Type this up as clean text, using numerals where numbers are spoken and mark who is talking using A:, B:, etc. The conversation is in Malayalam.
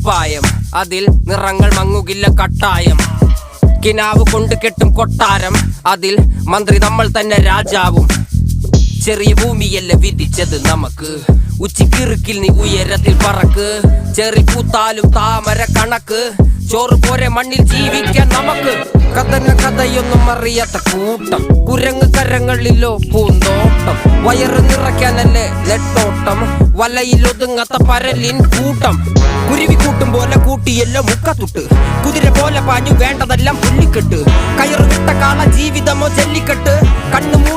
A: കുപ്പായം, അതിൽ നിറങ്ങൾ മങ്ങുകില്ല കട്ടായം. കിനാവ് കൊണ്ട് കെട്ടും കൊട്ടാരം, അതിൽ മന്ത്രി നമ്മൾ തന്നെ രാജാവും. ചെറിയ ഭൂമിയല്ല വിധിച്ചത് നമുക്ക്, ഉച്ചിക്കിറുക്കിൽ നീ ഉയരത്തിൽ പറക്ക്. ചെറി പൂത്താലും താമര കണക്ക്, ചോറ് പോരെ മണ്ണിൽ ജീവിക്കാൻ നമുക്ക്. കഥന കഥയൊന്നും അറിയാത്ത കൂട്ടം, കുരങ്ങ് കരങ്ങളിലോ പൂന്തോട്ടം. വയറ് നിറയ്ക്കാനല്ലേ നെട്ടോട്ടം, വലയിലൊതുങ്ങാത്ത പരലിൻ കൂട്ടം. കുരുവി കൂട്ടും പോലെ കൂട്ടിയല്ലോ മുക്കത്തുട്ട്, കുതിര പോലെ പാഞ്ഞു വേണ്ടതെല്ലാം പുല്ലിക്കെട്ട്. കയറ് വിട്ട കാള ജീവിതമോ ജല്ലിക്കെട്ട്, കണ്ണു